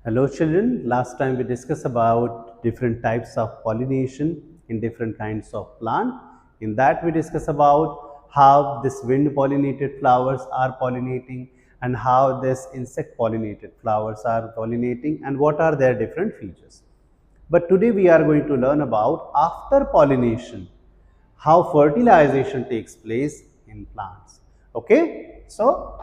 Hello children, last time we discussed about different types of pollination in different kinds of plant. In that we discussed about how this wind pollinated flowers are pollinating and how this insect pollinated flowers are pollinating and what are their different features. But today we are going to learn about after pollination, how fertilization takes place in plants. Okay, so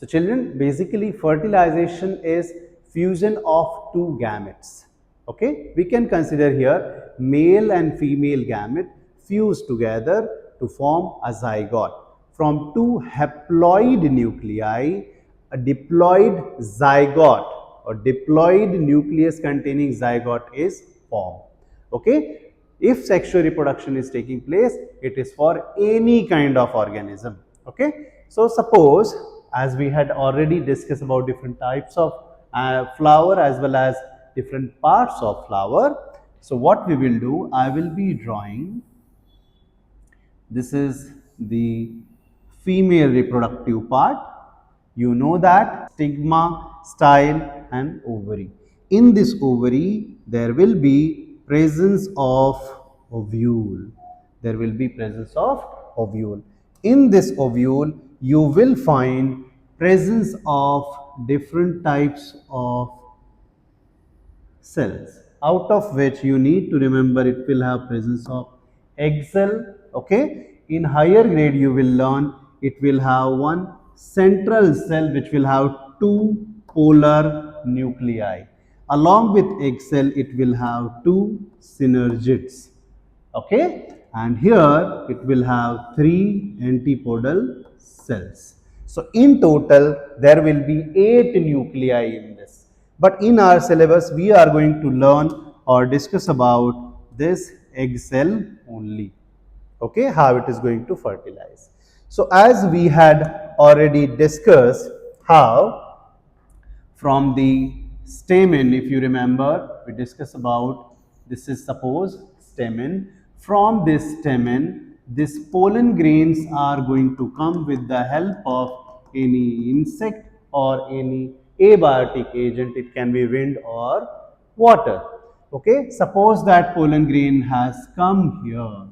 children, basically fertilization is fusion of two gametes. Okay, we can consider here male and female gamete fuse together to form a zygote. From two haploid nuclei, a diploid zygote or diploid nucleus containing zygote is formed. Okay, if sexual reproduction is taking place, it is for any kind of organism. Okay, so suppose, as we had already discussed about different types of flower as well as different parts of flower. So what we will do, I will be drawing, this is the female reproductive part. You know that stigma, style and ovary. In this ovary, there will be presence of ovule. There will be presence of ovule. In this ovule, you will find presence of different types of cells, out of which you need to remember it will have presence of egg cell. Okay, in higher grade you will learn it will have one central cell which will have two polar nuclei. Along with egg cell it will have two synergids. Okay, and here it will have three antipodal cells. So in total there will be 8 nuclei in this, but in our syllabus we are going to learn or discuss about this egg cell only. Okay, how it is going to fertilize. So as we had already discussed how from the stamen, if you remember, we discussed about, this is suppose stamen. From this stamen, these pollen grains are going to come with the help of any insect or any abiotic agent. It can be wind or water. Okay, suppose that pollen grain has come here,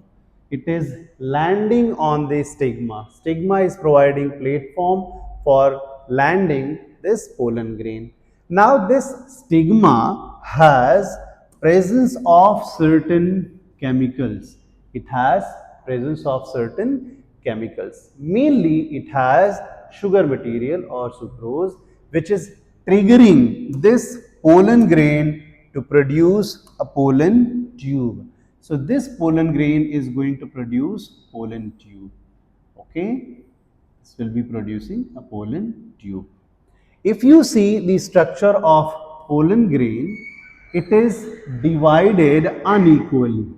it is landing on the stigma. Stigma is providing platform for landing this pollen grain. Now this stigma has presence of certain chemicals. It has presence of certain chemicals. Mainly it has sugar material or sucrose, which is triggering this pollen grain to produce a pollen tube. So this pollen grain is going to produce pollen tube. Okay, this will be producing a pollen tube. If you see the structure of pollen grain, it is divided unequally.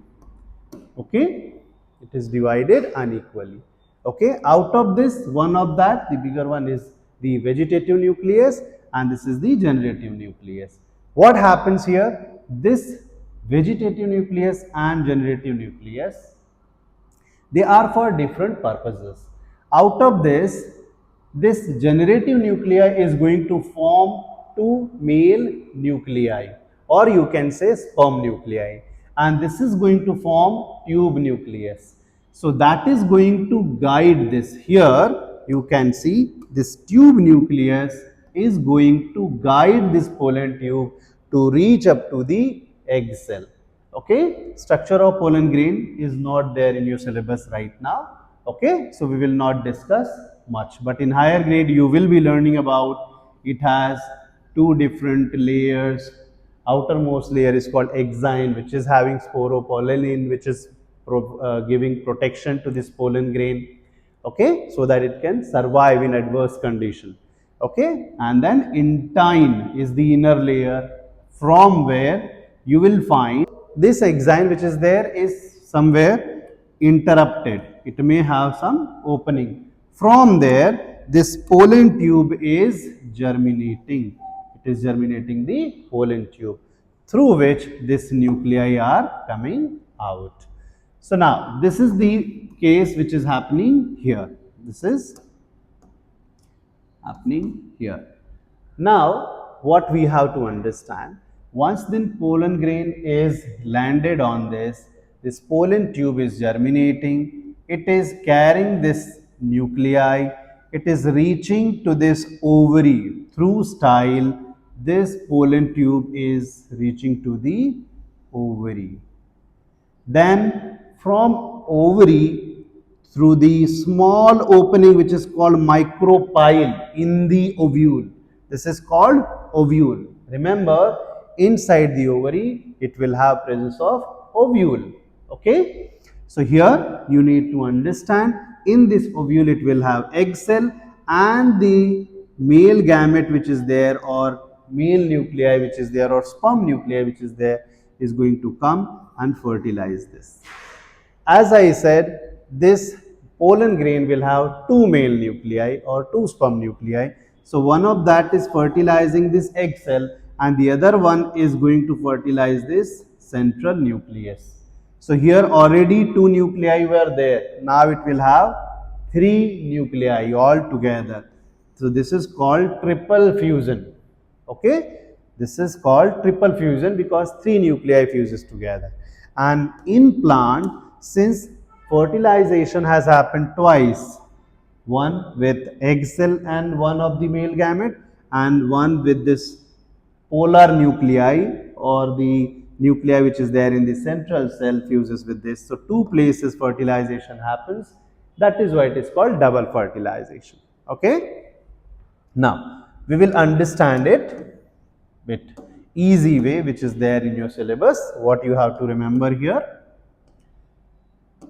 Okay, it is divided unequally. Okay, out of this, one of that, the bigger one is the vegetative nucleus and this is the generative nucleus. What happens here? This vegetative nucleus and generative nucleus, they are for different purposes. Out of this generative nuclei is going to form two male nuclei, or you can say sperm nuclei, and this is going to form tube nucleus. So that is going to guide this. Here you can see this tube nucleus is going to guide this pollen tube to reach up to the egg cell. Okay, structure of pollen grain is not there in your syllabus right now. Okay, so we will not discuss much, but in higher grade you will be learning about it has two different layers. Outermost layer is called exine, which is having sporopollenin, which is giving protection to this pollen grain. Okay, so that it can survive in adverse condition. Okay, and then intine is the inner layer, from where you will find this exine which is there is somewhere interrupted. It may have some opening. From there, this pollen tube is germinating. It is germinating the pollen tube through which this nuclei are coming out. So now this is the case which is happening here. This is happening here. Now what we have to understand, once the pollen grain is landed on this pollen tube is germinating, it is carrying this nuclei, it is reaching to this ovary through style, this pollen tube is reaching to the ovary. Then from ovary through the small opening which is called micropyle in the ovule. This is called ovule. Remember, inside the ovary it will have presence of ovule. Okay. So here you need to understand, in this ovule it will have egg cell and the male gamete which is there, or male nuclei which is there, or sperm nuclei which is there, is going to come and fertilize this. As I said, this pollen grain will have two male nuclei or two sperm nuclei. So one of that is fertilizing this egg cell and the other one is going to fertilize this central nucleus. So here already two nuclei were there. Now it will have three nuclei all together. So this is called triple fusion. Okay. This is called triple fusion because three nuclei fuses together. And in plant, since fertilization has happened twice, one with egg cell and one of the male gamete, and one with this polar nuclei or the nuclei which is there in the central cell fuses with this. So two places fertilization happens. That is why it is called double fertilization. Okay. Now we will understand it with easy way which is there in your syllabus. What you have to remember here.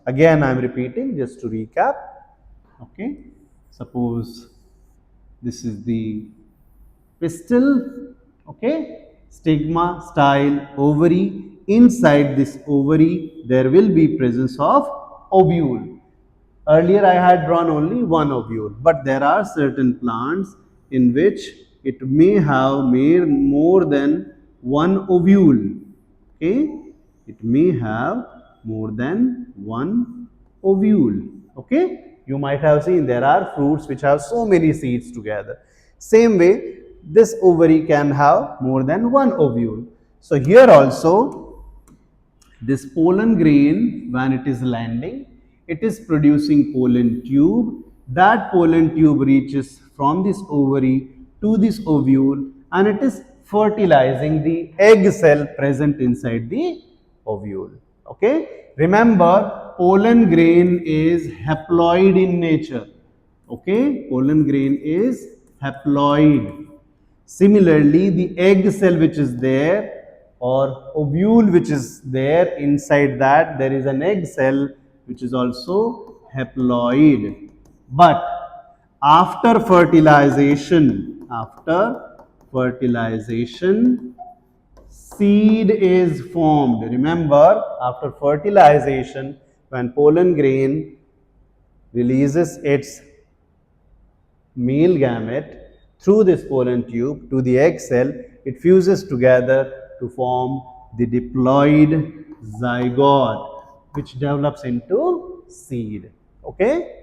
Again I am repeating just to recap. Okay. Suppose this is the pistil, okay, stigma, style, ovary. Inside this ovary there will be presence of ovule. Earlier I had drawn only one ovule, but there are certain plants in which it may have more than one ovule. Okay, it may have more than one ovule. Okay, you might have seen there are fruits which have so many seeds together. Same way, this ovary can have more than one ovule. So here also, this pollen grain, when it is landing, it is producing pollen tube. That pollen tube reaches from this ovary to this ovule and it is fertilizing the egg cell present inside the ovule. Okay. Remember, pollen grain is haploid in nature. Okay. Pollen grain is haploid. Similarly, the egg cell which is there or ovule which is there, inside that there is an egg cell which is also haploid. But after fertilization, seed is formed. Remember, after fertilization, when pollen grain releases its male gamete through this pollen tube to the egg cell, it fuses together to form the diploid zygote which develops into seed. Okay.